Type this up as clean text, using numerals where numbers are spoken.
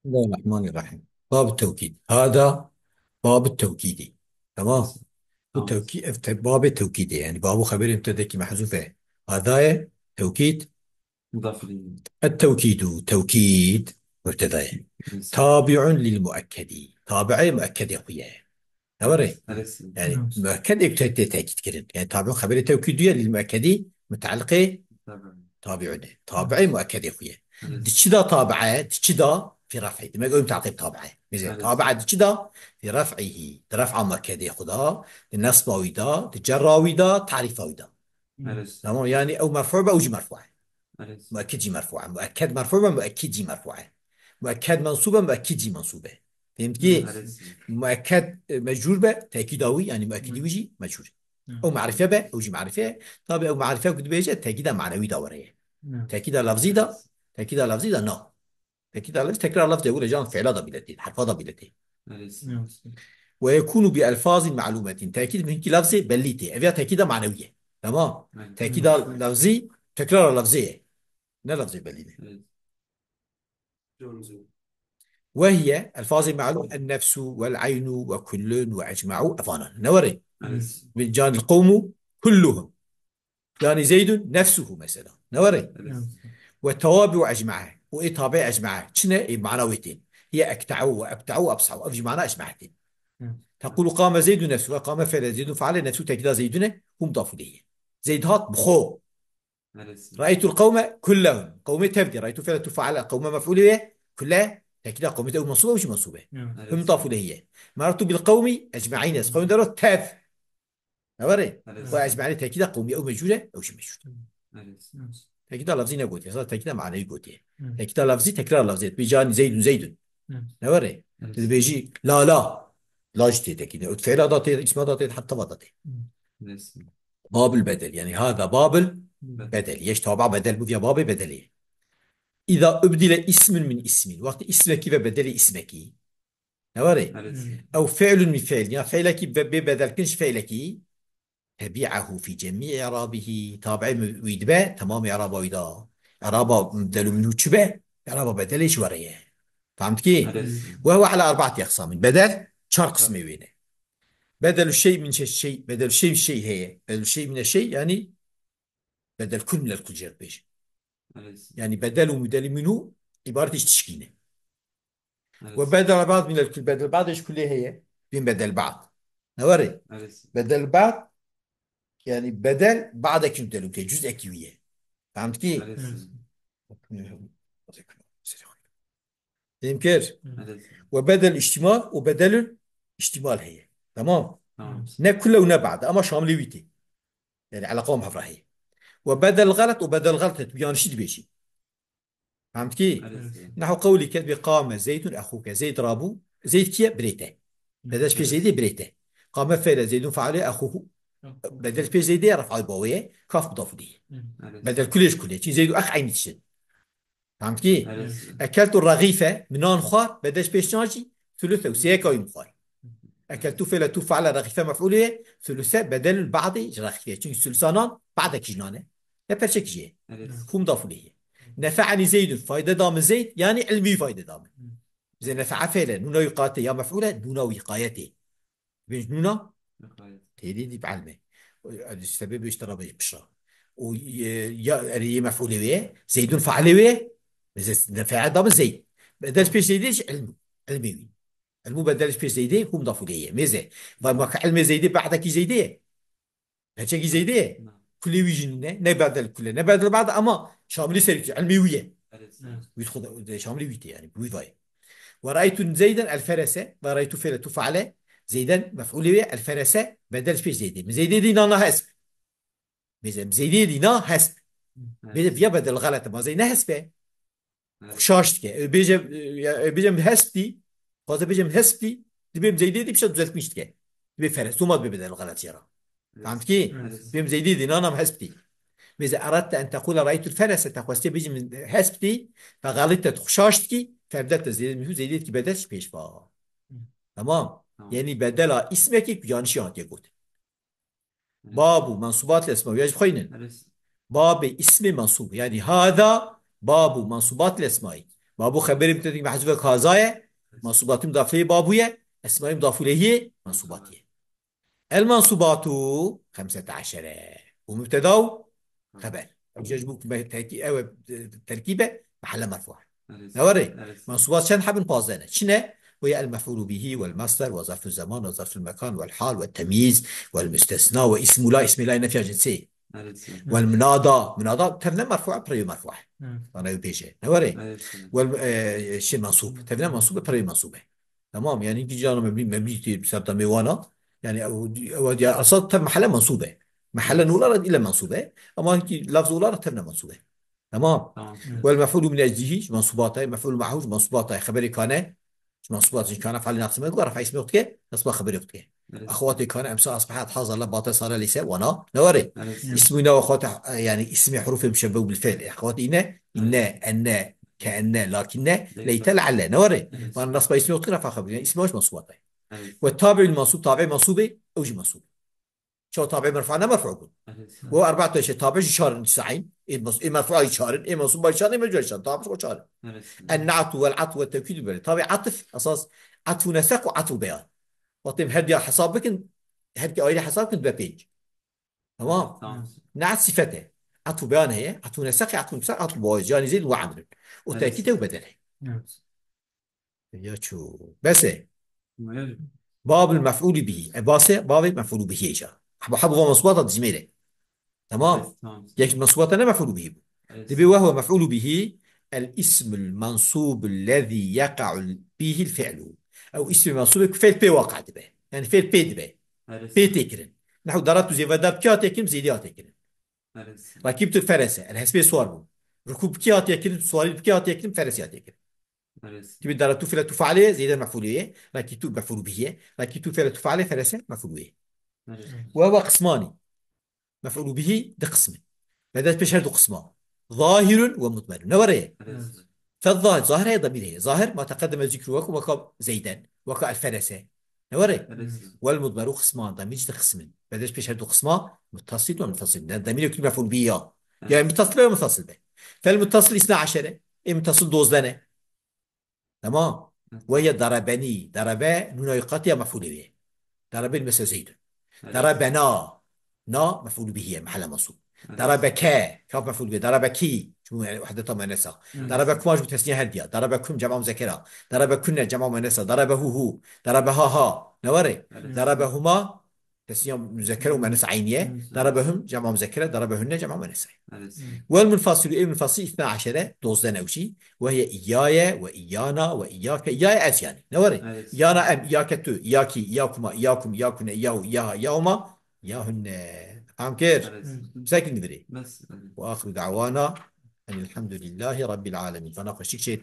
بسم الله الرحمن الرحيم. باب التوكيد هذا باب التوكيدي. تمام. تمام. باب التوكيدي يعني باب خبر مبتدا محذوفه. هذا توكيد. مضاف إليه. التوكيد توكيد مبتدا أليس. تابع للمؤكد. تابع مؤكد يا اخويا. نوري. أليس. يعني مؤكد يبتدي تاكيد كده يعني تابع خبر توكيديه للمؤكد متعلقه. تابع. تابعنا تابعي مؤكد يا اخويا. أليس. دتشدا تابعه دتشدا في رفعه ما يقولون تعقيب تابعه ميزه أليس. تابعه دتشدا في رفعه. رفع مؤكد ياخذها. النصب ويدا تجرى ويدا تعريف ويدا. أليس. تمام يعني او مرفوع باوجي مرفوعه. أليس. مؤكد جي مرفوعه مؤكد مرفوعه مؤكد جي مرفوعه. مؤكد منصوبه مؤكد جي منصوبه. فهمت كيف؟ أليس. مؤكد مجرور به تاكيداوي يعني مؤكد ويجي مجرور. او معرفه به اوجي معرفه. طب او معرفه قد بيجي تاكيدا معنوي دوريه. تاكيد لفظي ده. أليس. تاكيد لفظي ده نو. تاكيد لفظي تكرار لفظ يقول جان فعل ضبيلتين حرف ضبيلتين. أليس. ويكون بألفاظ معلومة تأكيد من لفظي بليتي أبيها تأكيد معنوية. تمام. تأكيد لفظي تكرار لفظية. لا لفظي بليتي. وهي ألفاظ معلومة النفس والعين وكل وأجمع أفانا نوري. أليس. من جان القوم كلهم. يعني زيد نفسه مثلا نوري. أليس. والتوابع أجمعها وإيه طابع أجمعها شنو إيه معنويتين. هي أكتعوا وأبتعوا وأبصعوا أفجي معناها أجمعتين. تقول قام زيد نفسه قام فعل زيد فعل نفسه تكدا زيدنا هم مضاف إليه. زيد هات بخو. أليس. رأيت القوم كلهم قوم تبدي رأيت فعل تفعل قوم مفعول به كلها تكدا قوم تو منصوبة مش منصوبة. هم أليس. مضاف إليه. مررت بالقوم أجمعين قوم داروا تاف. نوري. أليس. وأجمعين تكدا قوم أو مجهولة أو شي مجهول. أليس. تكدا لفظي نقول يا تكدا معنى يقول تكدا لفظي تكرار لفظي بيجان زيد زيد. نوري. أليس. بيجي لا لا. لا جتي تكدا فعل ضاتي اسم ضاتي حتى ضاتي. أليس. باب البدل يعني هذا باب بدل. البدل يش تابع بدل بفيا باب بدلية. إذا أبدل اسم من اسم وقت اسمك ببدل اسمك. نوري. أليس. أو فعل من فعل يعني فعلك ببدل كنش فعلك. تبيعه في جميع إعرابه تابع ويدبا تمام إعراب ويدا. إعراب بدل منه تشبه. إعراب بدلش وريه. فهمت كي؟ أليس. وهو على أربعة أقسام بدل شار قسمي وينه. بدل الشيء من الشيء بدل الشيء من الشيء هي بدل الشيء من الشيء يعني بدل كل من الكل جرب بيجي. أليس. يعني بدل ومدل منه عبارة تشكيلة. أليس. وبدل بعض من الكل بدل بعض ايش كلها هي بين بدل بعض. نوري. أليس. بدل بعض يعني بدل بعضك يبدلوا جزء كيوية. فهمت كيف؟ أليس. يمكن. أليس. وبدل اشتمال وبدل اشتمال هي. تمام. تمام. نا كله ونا بعض اما شامل ويتي. يعني على قوم هي. وبدل غلط وبدل غلط بيان شد بيشي. فهمت كيف؟ أليس. نحو قولك بقام زيد اخوك زيد رابو زيد كيا بريته. بدل في أليس. زيد بريته. قام فعل زيد فعل اخوه. بدل في زيد رفع البويه كاف مضاف اليه. أليس. بدل كلش كله شي زيد اخ عين تشد. فهمت كيف؟ أليس. اكلت الرغيفه من نان خار بدل في ناجي ثلث وسيكا ويمخار. اكلت فعل تفعل رغيفه مفعوله ثلث بدل البعض رغيفه çünkü ثلثانان بعد جنانه. لا برشك جي. أليس. هم مضاف اليه. نفعني زيد فايده دام زيد يعني علمي فايده دام. إذا نفع فعلا نونا وقايته يا مفعولة نونا وقايته. بيج نونا تيدي دي بعلمه. السبب يشترى بشرى. ويا مفعولة ويه زيد فعل ويه. إذا نفع دام زيد. بدل بيش زيدش علم. علمي. علمو بدل بيش زيدي هم ضافوا ليه ميزة. فما علم زيدي بعدك زيدي. هتشي زيدي. نعم. كل ويجينا نبدل كله نبدل بعض أما شامل سريع علمي ويه. أليس. ويدخل شامل ويتي يعني بويفاي. ورأيت زيدا الفرس ورأيت فعل تفعل زيدا مفعول به الفرس بدل في زيد زيد دي نانا هسب زيد دي نا هسب أليس. بيجا بدل غلط ما زي نهسبه أليس. شاشت كه بيجا هسبتي قاضي بيجا هسبتي دي زيد دي بشد زلت مشت كه دي فرس ثم بدل غلط يرى. فهمت أليس. كي أليس. بيم زيد دي نانا هسبتي. إذا أردت أن تقول رأيت الفرس تقوستي بيجي من هسبتي فغلطت شاشتكي فبدأت زيد زيد كي بدلش بيشفى. تمام. تمام. يعني بدل اسمك يانشي هات يقول. أليس. باب منصوبات الاسماء يجب خينا. أليس. باب اسم منصوب يعني هذا باب منصوبات الاسماء. بابو خبر مبتدا محذوفه كازايا، منصوبات مضافه بابويا، اسماء مضاف اليه منصوباتيه. المنصوبات 15 ومبتدا خبر يجب تركيبه محل مرفوع. نوري منصوبات شن حبن بازدنا شنو؟ وهي المفعول به والمصدر وظرف الزمان وظرف المكان والحال والتمييز والمستثنى واسم لا، اسم لا نفي جنسي، والمنادى منادى تبنى مرفوع بري مرفوع انا يبيجي نوري. والشيء منصوب تبنى منصوب بري منصوبه. تمام يعني يجي جانا مبني بسبب ميوانا يعني او دي اصلا تم محل منصوبه، محل ولا الا منصوبه، اما لفظ ولا تبنى منصوبه. تمام. والمفعول من اجله منصوباته، مفعول معه منصوباته خبري كان منصوبات كان افعل ناقص ما يقدر رفع اسم وقتك نصب خبري وقتك. اخواتي كان امس اصبحت حاضر لباطل صار ليس وانا نوري اسمنا واخوات يعني اسم حروف مشبه بالفعل اخواتي ان كأن لكن ليت لعل نوري وانا نصب اسم وقتك رفع خبري يعني اسمه مش منصوباته. والتابع المنصوب تابع منصوبه اوجي منصوب شو تابع مرفوع مرفوع وهو 14 تابع شارن سعين إيه مرفوع يشارن إيه منصوب يشارن إيه مجرد يشارن تابع وشارن. النعت والعطف والتوكيد بالبلد طابع عطف أساس عطف نسق وعطف بيان وطيب هدي حسابك هدي أيدي حسابك ببيج. تمام. نعت صفته عطف بيان هي عطف نسق عطف نسق عطف بويز يعني زين وعمل وتأكيده وبدله يا شو بس باب المفعول به باسه باب المفعول به إيجا حبوا مصبوطة زميله. تمام. يك مصبوطة أنا مفعول به تبي وهو مفعول به الاسم المنصوب الذي يقع به الفعل أو اسم منصوب فعل بي واقع به يعني فعل بي به بي تكرن نحو ضربت زي ضرب كيا تكرن زيديات تكرن ركبت الفرس الهسبي صور ركوب كيا تكرن صواري كيا تكرن فرسيات تكرن تبي ضربت فعل تفعله زيد مفعول به ركبت مفعول به ركبت فعل تفعله فرس مفعول به. وهو قسمان مفعول به ده قسم بدأت بشهر دو قسمان ظاهر ومضمر نوريه. فالظاهر ظاهر هي ضمير هي ظاهر ما تقدم ذكره وكا زيدا وكا الفرسة نوريه. والمضمر قسمان ضمير قسم بدأت بشهر دو قسمان متصل ومنفصل الضمير يكون مفعول به يعني متصل ومنفصل به. فالمتصل 12 اي متصل دوزدنه. تمام. وهي ضربني ضرب نون يقاطع مفعول به ضرب مثل زيد ضربنا نا مفعول به محل منصوب ضربك كاف مفعول به ضربكي شو يعني وحدة مؤنثة ضربكما جو تسنية هدية ضربكم جمع مذكرة ضربكن جمع مؤنثة ضربه هو ضربها ها نوري ضربهما تسنية مذكرة ومؤنثة عينية ضربهم جمع مذكرة ضربهن جمع مؤنثة. والمنفصل ايه منفصل 12 دوزدن اوشي وهي اياي وايانا واياك اياي اس يعني نوري ايانا ام اياك تو اياكي اياكما اياكم اياكن اياه اياها اياهما اياهن فهم كيف بسكن ندري بس. واخر دعوانا ان الحمد لله رب العالمين فانا خشيك شيء